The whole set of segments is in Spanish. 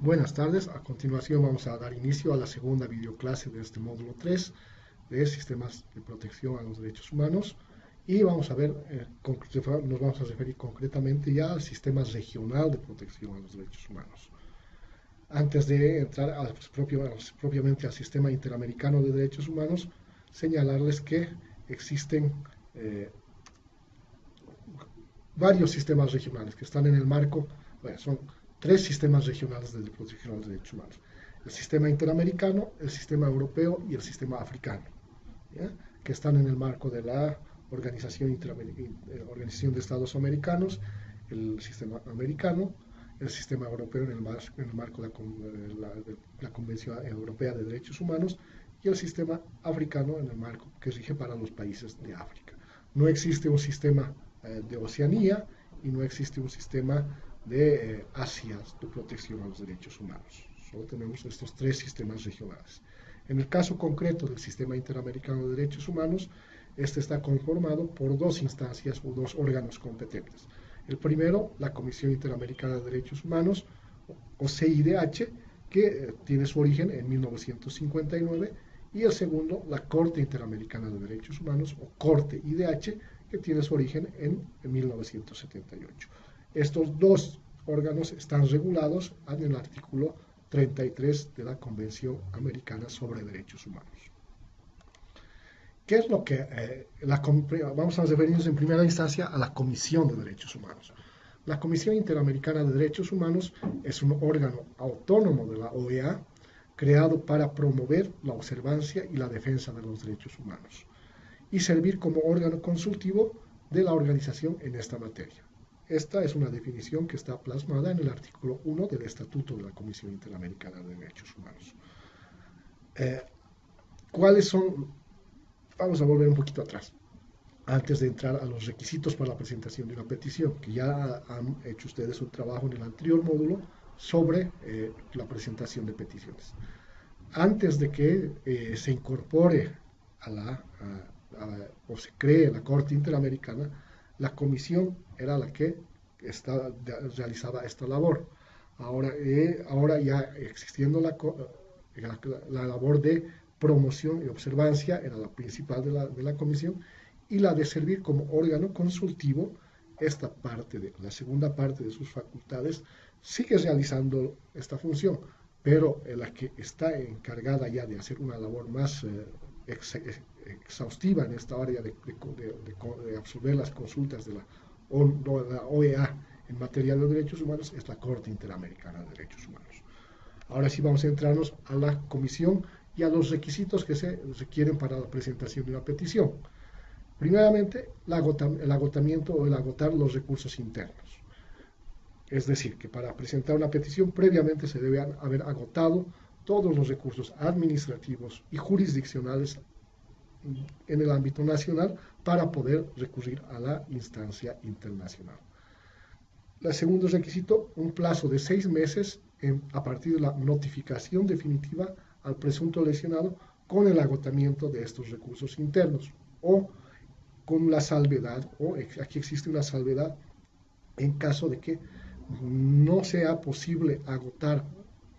Buenas tardes, a continuación vamos a dar inicio a la segunda videoclase de este módulo 3 de Sistemas de Protección a los Derechos Humanos y vamos a ver, nos vamos a referir concretamente ya al Sistema Regional de Protección a los Derechos Humanos. Antes de entrar propiamente al Sistema Interamericano de Derechos Humanos, señalarles que existen varios sistemas regionales que están en el marco, bueno, son tres sistemas regionales de protección de los derechos humanos: el sistema interamericano, el sistema europeo y el sistema africano, ¿ya? Que están en el marco de la Organización de Estados Americanos, el sistema americano, el sistema europeo en el marco de la Convención Europea de Derechos Humanos y el sistema africano en el marco que rige para los países de África. No existe un sistema de Oceanía y no existe un sistema de Asia de protección a los derechos humanos. Solo tenemos estos tres sistemas regionales. En el caso concreto del Sistema Interamericano de Derechos Humanos, este está conformado por dos instancias o dos órganos competentes. El primero, la Comisión Interamericana de Derechos Humanos, o CIDH, que tiene su origen en 1959, y el segundo, la Corte Interamericana de Derechos Humanos, o Corte IDH, que tiene su origen en 1978. Estos dos órganos están regulados en el artículo 33 de la Convención Americana sobre Derechos Humanos. ¿Qué es lo que vamos a referirnos en primera instancia a la Comisión de Derechos Humanos? La Comisión Interamericana de Derechos Humanos es un órgano autónomo de la OEA creado para promover la observancia y la defensa de los derechos humanos y servir como órgano consultivo de la organización en esta materia. Esta es una definición que está plasmada en el artículo 1 del Estatuto de la Comisión Interamericana de Derechos Humanos. ¿Cuáles son? Vamos a volver un poquito atrás, antes de entrar a los requisitos para la presentación de una petición, que ya han hecho ustedes un trabajo en el anterior módulo sobre la presentación de peticiones. Antes de que se incorpore o se cree la Corte Interamericana, la Comisión era la que realizaba esta labor. Ahora ya existiendo la labor de promoción y observancia era la principal de la Comisión, y la de servir como órgano consultivo, la segunda parte de sus facultades, sigue realizando esta función, pero la que está encargada ya de hacer una labor más exhaustiva en esta área de absorber las consultas de la OEA en materia de derechos humanos es la Corte Interamericana de Derechos Humanos. Ahora sí vamos a entrarnos a la comisión y a los requisitos que se requieren para la presentación de una petición. Primeramente, el agotamiento o el agotar los recursos internos. Es decir, que para presentar una petición previamente se debe haber agotado todos los recursos administrativos y jurisdiccionales en el ámbito nacional para poder recurrir a la instancia internacional. El segundo requisito, un plazo de 6 meses a partir de la notificación definitiva al presunto lesionado con el agotamiento de estos recursos internos, o con la salvedad, o aquí existe una salvedad en caso de que no sea posible agotar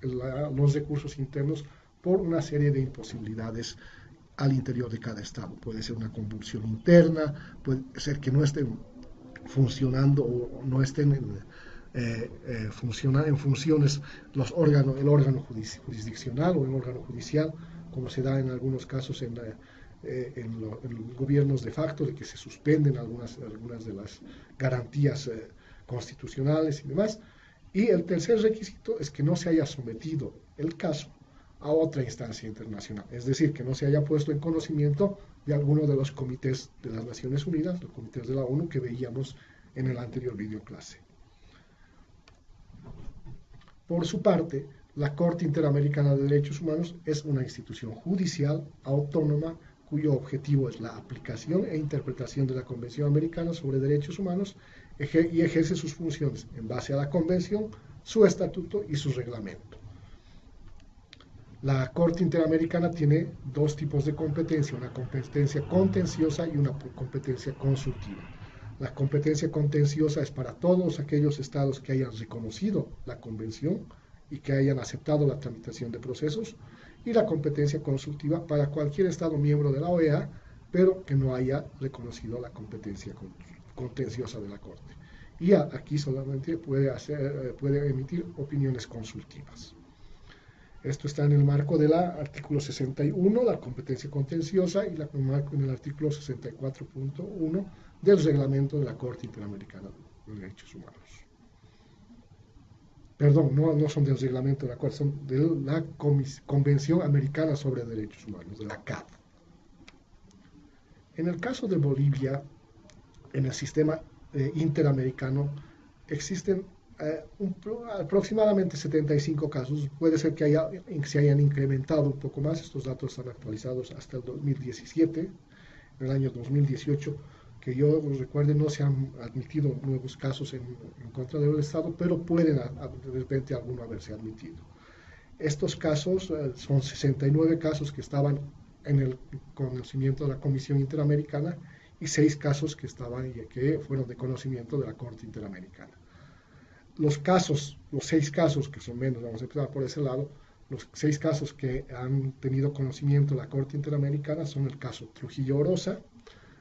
los recursos internos por una serie de imposibilidades al interior de cada estado. Puede ser una convulsión interna, puede ser que no estén funcionando o no estén en funciones el órgano jurisdiccional o el órgano judicial, como se da en algunos casos en los gobiernos de facto, de que se suspenden algunas de las garantías constitucionales y demás. Y el tercer requisito es que no se haya sometido el caso a otra instancia internacional, es decir, que no se haya puesto en conocimiento de alguno de los comités de las Naciones Unidas, los comités de la ONU que veíamos en el anterior videoclase. Por su parte, la Corte Interamericana de Derechos Humanos es una institución judicial autónoma cuyo objetivo es la aplicación e interpretación de la Convención Americana sobre Derechos Humanos y ejerce sus funciones en base a la Convención, su estatuto y su reglamento. La Corte Interamericana tiene dos tipos de competencia, una competencia contenciosa y una competencia consultiva. La competencia contenciosa es para todos aquellos estados que hayan reconocido la Convención y que hayan aceptado la tramitación de procesos, y la competencia consultiva para cualquier Estado miembro de la OEA, pero que no haya reconocido la competencia contenciosa de la Corte. Y aquí solamente puede emitir opiniones consultivas. Esto está en el marco del artículo 61, la competencia contenciosa, y en el artículo 64.1 del reglamento de la Corte Interamericana de Derechos Humanos. Perdón, no son del reglamento de la Corte, son de la Convención Americana sobre Derechos Humanos, de la CAD. En el caso de Bolivia, en el sistema interamericano, existen aproximadamente 75 casos. Puede ser que se hayan incrementado un poco más. Estos datos están actualizados hasta el 2017. En el año 2018, que yo recuerde, no se han admitido nuevos casos en contra del Estado, pero pueden de repente alguno haberse admitido. Estos casos son 69 casos que estaban en el conocimiento de la Comisión Interamericana y 6 casos que fueron de conocimiento de la Corte Interamericana. Los 6 casos que son menos, vamos a empezar por ese lado, los 6 casos que han tenido conocimiento de la Corte Interamericana son el caso Trujillo Orosa,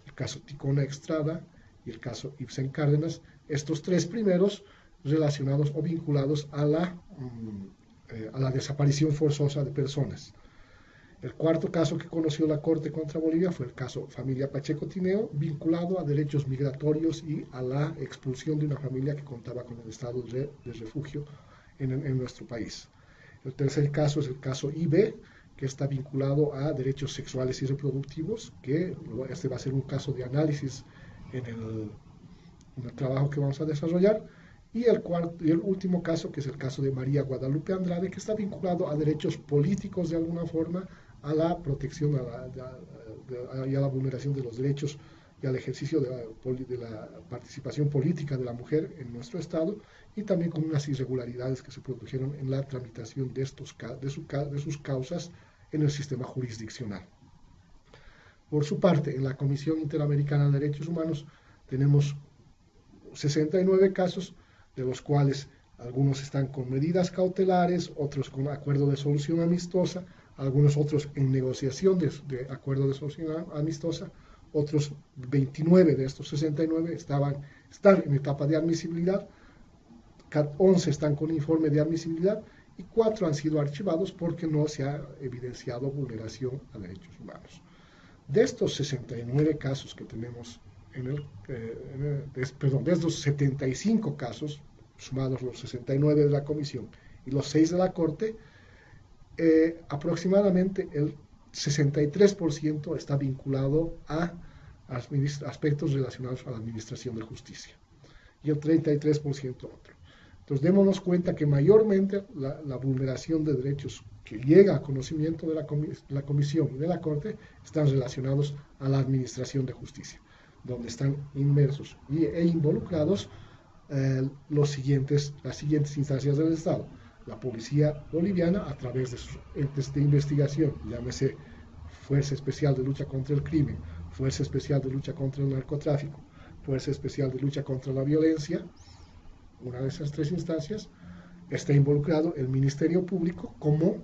el caso Ticona Estrada y el caso Ibsen Cárdenas, estos 3 primeros relacionados o vinculados a la desaparición forzosa de personas. El cuarto caso que conoció la Corte contra Bolivia fue el caso Familia Pacheco Tineo, vinculado a derechos migratorios y a la expulsión de una familia que contaba con el estado de refugio en nuestro país. El tercer caso es el caso IB, que está vinculado a derechos sexuales y reproductivos, que este va a ser un caso de análisis en el trabajo que vamos a desarrollar. Y el último caso, que es el caso de María Guadalupe Andrade, que está vinculado a derechos políticos de alguna forma, a la protección y a la vulneración de los derechos y al ejercicio de la participación política de la mujer en nuestro Estado, y también con unas irregularidades que se produjeron en la tramitación de sus causas en el sistema jurisdiccional. Por su parte, en la Comisión Interamericana de Derechos Humanos tenemos 69 casos, de los cuales algunos están con medidas cautelares, otros con acuerdo de solución amistosa, algunos otros en negociación de acuerdo de solución amistosa, otros 29 de estos 69 están en etapa de admisibilidad, 11 están con informe de admisibilidad y 4 han sido archivados porque no se ha evidenciado vulneración a derechos humanos. De estos 69 casos que tenemos de estos 75 casos, sumados los 69 de la Comisión y los 6 de la Corte, aproximadamente el 63% está vinculado a aspectos relacionados a la administración de justicia y el 33% otro. Entonces, démonos cuenta que mayormente la vulneración de derechos que llega a conocimiento de la Comisión y de la Corte están relacionados a la administración de justicia, donde están inmersos e involucrados las siguientes instancias del Estado. La policía boliviana, a través de sus entes de investigación, llámese Fuerza Especial de Lucha contra el Crimen, Fuerza Especial de Lucha contra el Narcotráfico, Fuerza Especial de Lucha contra la Violencia, una de esas 3 instancias. Está involucrado el Ministerio Público como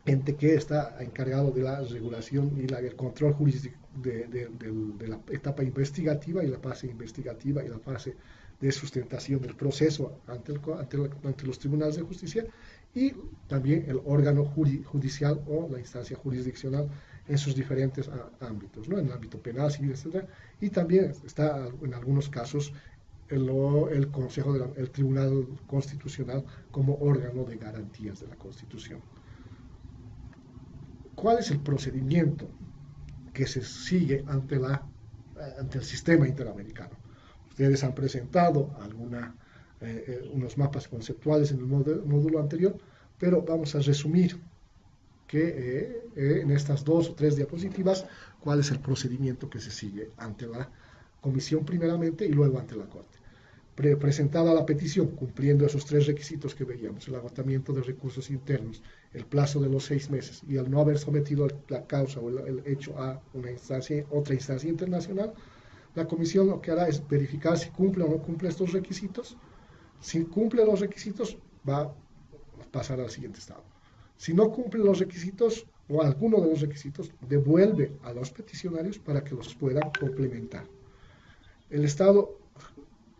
ente que está encargado de la regulación y el control jurídico de la etapa investigativa y la fase investigativa y la fase de sustentación del proceso ante los tribunales de justicia, y también el órgano judicial o la instancia jurisdiccional en sus diferentes ámbitos, ¿no? En el ámbito penal, civil, etc. Y también está en algunos casos el Tribunal Constitucional como órgano de garantías de la Constitución. ¿Cuál es el procedimiento que se sigue ante el sistema interamericano? Ustedes han presentado unos mapas conceptuales en el módulo anterior, pero vamos a resumir en estas 2 o 3 diapositivas cuál es el procedimiento que se sigue ante la Comisión primeramente y luego ante la Corte. Presentada la petición, cumpliendo esos 3 requisitos que veíamos, el agotamiento de recursos internos, el plazo de los 6 meses y el no haber sometido la causa o el hecho a otra instancia internacional, la Comisión lo que hará es verificar si cumple o no cumple estos requisitos. Si cumple los requisitos, va a pasar al siguiente estado. Si no cumple los requisitos o alguno de los requisitos, devuelve a los peticionarios para que los puedan complementar. El Estado,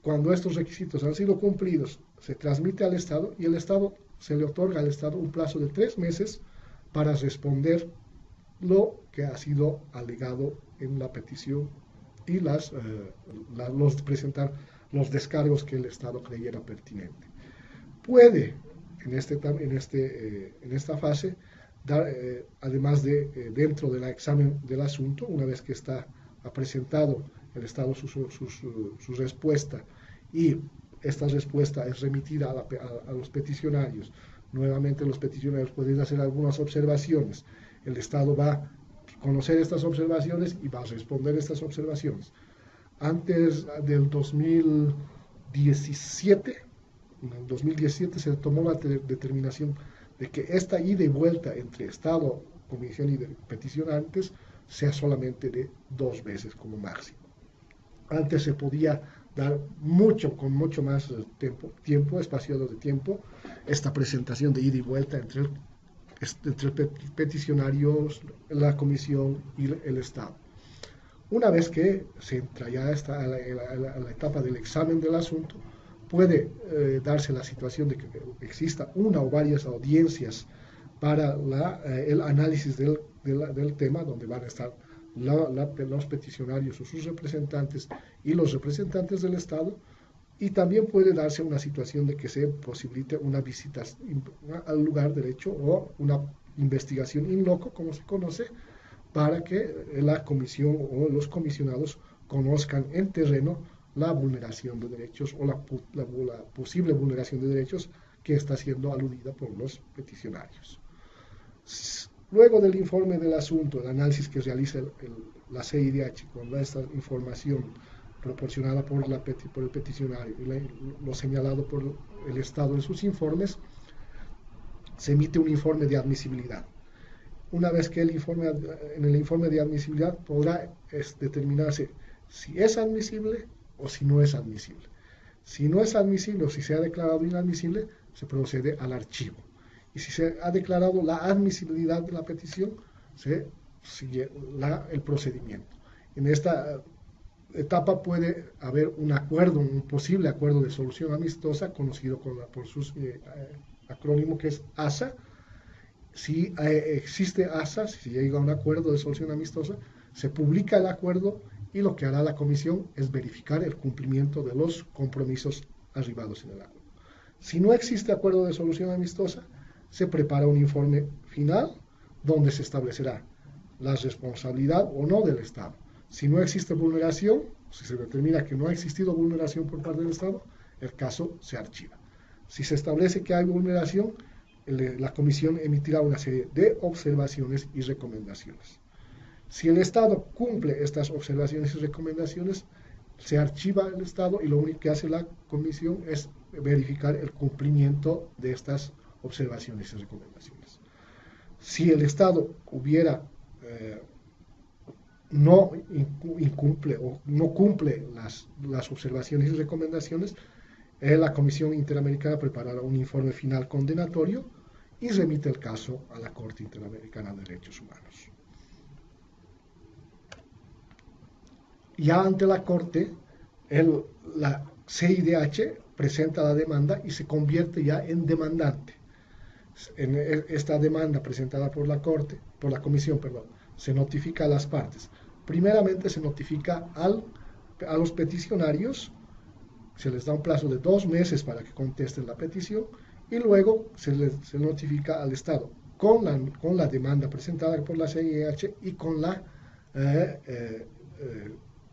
cuando estos requisitos han sido cumplidos, se transmite al Estado y se le otorga al Estado un plazo de 3 meses para responder lo que ha sido alegado en la petición y presentar los descargos que el Estado creyera pertinente. Puede, en esta fase, además de dentro del examen del asunto, una vez que ha presentado el Estado su respuesta y esta respuesta es remitida a los peticionarios, nuevamente los peticionarios pueden hacer algunas observaciones, el Estado va a conocer estas observaciones y va a responder estas observaciones. Antes del 2017, en el 2017 se tomó la determinación de que esta ida y vuelta entre Estado, Comisión y peticionantes sea solamente de 2 veces como máximo. Antes se podía dar con mucho más tiempo, espaciado de tiempo, esta presentación de ida y vuelta entre peticionarios, la Comisión y el Estado. Una vez que se entra ya a la etapa del examen del asunto, puede darse la situación de que exista una o varias audiencias para el análisis del tema, donde van a estar los peticionarios o sus representantes y los representantes del Estado, y también puede darse una situación de que se posibilite una visita al lugar del hecho o una investigación in loco, como se conoce, para que la comisión o los comisionados conozcan en terreno la vulneración de derechos o la posible vulneración de derechos que está siendo aludida por los peticionarios. Luego del informe del asunto, el análisis que realiza la CIDH con esta información proporcionada por el peticionario y lo señalado por el Estado en sus informes, se emite un informe de admisibilidad. Una vez que en el informe de admisibilidad podrá determinarse si es admisible o si no es admisible. Si no es admisible o si se ha declarado inadmisible, se procede al archivo. Y si se ha declarado la admisibilidad de la petición, se sigue el procedimiento. En esta etapa puede haber un posible acuerdo de solución amistosa, conocido por su acrónimo que es ASA. Si existe ASA, si se llega a un acuerdo de solución amistosa, se publica el acuerdo y lo que hará la comisión es verificar el cumplimiento de los compromisos arribados en el acuerdo. Si no existe acuerdo de solución amistosa, se prepara un informe final donde se establecerá la responsabilidad o no del Estado. Si no existe vulneración, si se determina que no ha existido vulneración por parte del Estado, el caso se archiva. Si se establece que hay vulneración, la comisión emitirá una serie de observaciones y recomendaciones. Si el Estado cumple estas observaciones y recomendaciones, se archiva el Estado y lo único que hace la comisión es verificar el cumplimiento de estas observaciones y recomendaciones. Si el Estado no incumple o no cumple las observaciones y recomendaciones, la Comisión Interamericana preparará un informe final condenatorio y remite el caso a la Corte Interamericana de Derechos Humanos. Ya ante la Corte, la CIDH presenta la demanda y se convierte ya en demandante. En esta demanda presentada por la Comisión, se notifica a las partes. Primeramente se notifica a los peticionarios, se les da un plazo de 2 meses para que contesten la petición y luego se notifica al Estado con la demanda presentada por la CIDH y con la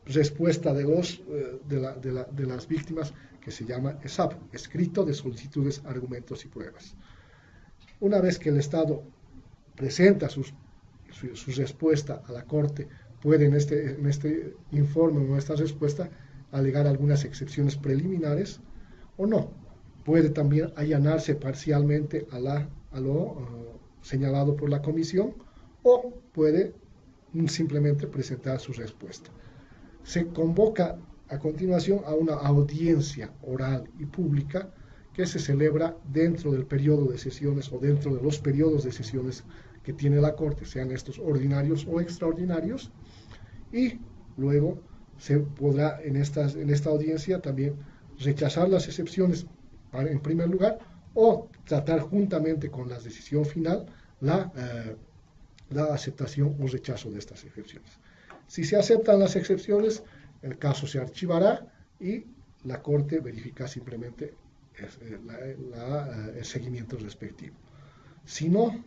respuesta de las víctimas, que se llama ESAP, Escrito de Solicitudes, Argumentos y Pruebas. Una vez que el Estado presenta su respuesta a la Corte, puede en este informe o en esta respuesta alegar algunas excepciones preliminares o no. Puede también allanarse parcialmente a lo señalado por la Comisión o puede simplemente presentar su respuesta. Se convoca a continuación a una audiencia oral y pública que se celebra dentro del periodo de sesiones o dentro de los periodos de sesiones que tiene la Corte, sean estos ordinarios o extraordinarios, y luego se podrá en esta audiencia también rechazar las excepciones en primer lugar o tratar juntamente con la decisión final la aceptación o rechazo de estas excepciones. Si se aceptan las excepciones, el caso se archivará y la Corte verifica simplemente el seguimiento respectivo. Si no,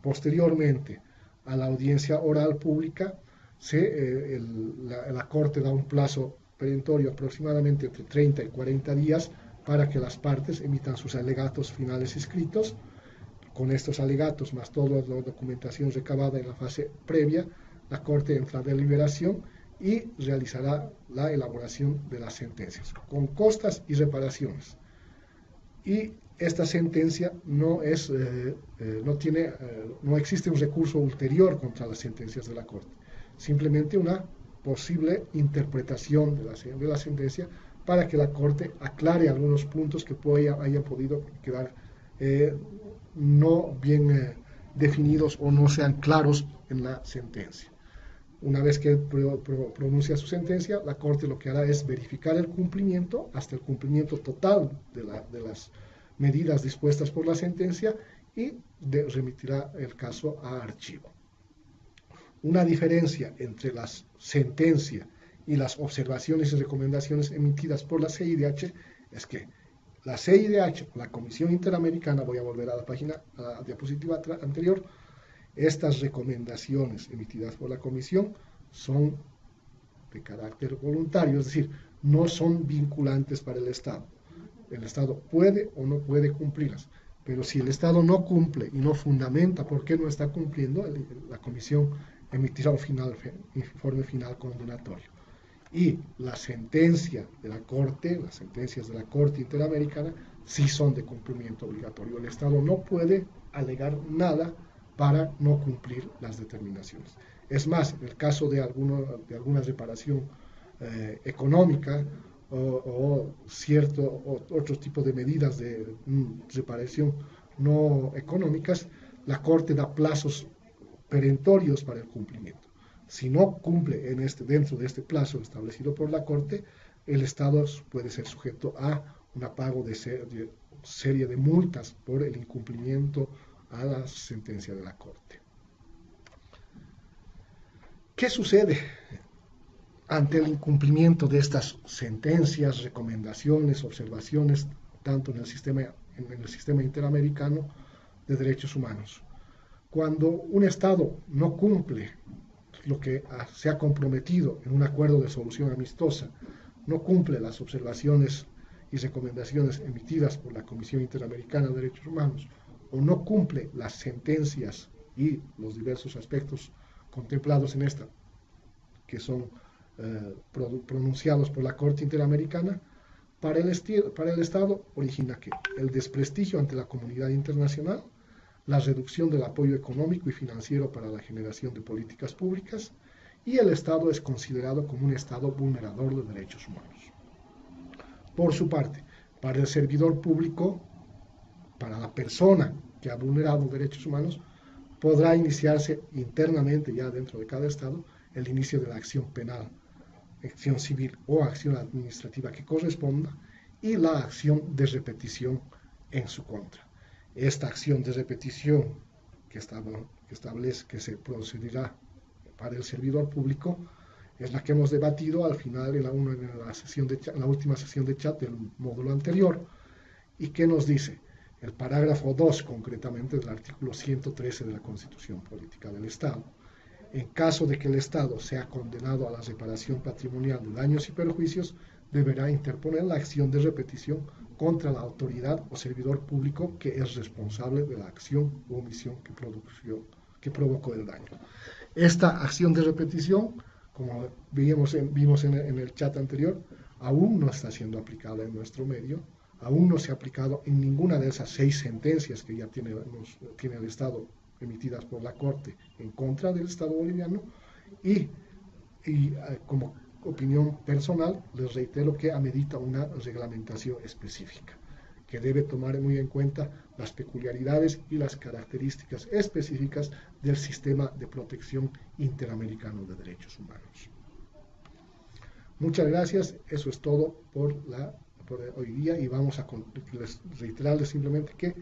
posteriormente a la audiencia oral pública, la Corte da un plazo perentorio aproximadamente entre 30 y 40 días para que las partes emitan sus alegatos finales escritos. Con estos alegatos, más toda la documentación recabada en la fase previa, la Corte entra en deliberación y realizará la elaboración de las sentencias, con costas y reparaciones. Y esta sentencia no existe un recurso ulterior contra las sentencias de la Corte, simplemente una posible interpretación de la sentencia para que la Corte aclare algunos puntos que hayan podido quedar no bien definidos o no sean claros en la sentencia. Una vez que pronuncia su sentencia, la Corte lo que hará es verificar el cumplimiento hasta el cumplimiento total de las medidas dispuestas por la sentencia y remitirá el caso a archivo. Una diferencia entre la sentencia y las observaciones y recomendaciones emitidas por la CIDH es que la CIDH, la Comisión Interamericana, voy a volver a la diapositiva anterior, estas recomendaciones emitidas por la Comisión son de carácter voluntario, es decir, no son vinculantes para el Estado. El Estado puede o no puede cumplirlas, pero si el Estado no cumple y no fundamenta por qué no está cumpliendo, la Comisión emitirá un informe final condenatorio. Y la sentencia de la Corte, las sentencias de la Corte Interamericana, sí son de cumplimiento obligatorio. El Estado no puede alegar nada para no cumplir las determinaciones. Es más, en el caso de alguna reparación económica o otro tipo de medidas de reparación no económicas, la Corte da plazos perentorios para el cumplimiento. Si no cumple dentro de este plazo establecido por la Corte, el Estado puede ser sujeto a un pago de serie de multas por el incumplimiento a la sentencia de la Corte. ¿Qué sucede ante el incumplimiento de estas sentencias, recomendaciones, observaciones, tanto en el sistema interamericano de derechos humanos? Cuando un Estado no cumple lo que se ha comprometido en un acuerdo de solución amistosa, no cumple las observaciones y recomendaciones emitidas por la Comisión Interamericana de Derechos Humanos, o no cumple las sentencias y los diversos aspectos contemplados en esta, que son pronunciados por la Corte Interamericana, para el Estado origina que el desprestigio ante la comunidad internacional, la reducción del apoyo económico y financiero para la generación de políticas públicas, y el Estado es considerado como un Estado vulnerador de derechos humanos. Por su parte, para el servidor público, para la persona que ha vulnerado derechos humanos, podrá iniciarse internamente, ya dentro de cada Estado, el inicio de la acción penal, acción civil o acción administrativa que corresponda, y la acción de repetición en su contra. Esta acción de repetición que establece que se procederá para el servidor público es la que hemos debatido al final en la última sesión de chat del módulo anterior, y que nos dice el parágrafo 2 concretamente del artículo 113 de la Constitución Política del Estado. En caso de que el Estado sea condenado a la reparación patrimonial de daños y perjuicios, deberá interponer la acción de repetición contra la autoridad o servidor público que es responsable de la acción u omisión que provocó el daño. Esta acción de repetición, como vimos en el chat anterior, aún no está siendo aplicada en nuestro medio, aún no se ha aplicado en ninguna de esas 6 sentencias que ya tiene el Estado emitidas por la Corte en contra del Estado boliviano, y como opinión personal, les reitero que amerita una reglamentación específica, que debe tomar muy en cuenta las peculiaridades y las características específicas del sistema de protección interamericano de derechos humanos. Muchas gracias, eso es todo por hoy día, y vamos a reiterarles simplemente que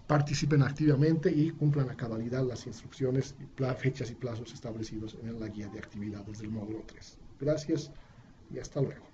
participen activamente y cumplan a cabalidad las instrucciones, fechas y plazos establecidos en la guía de actividades del módulo 3. Gracias y hasta luego.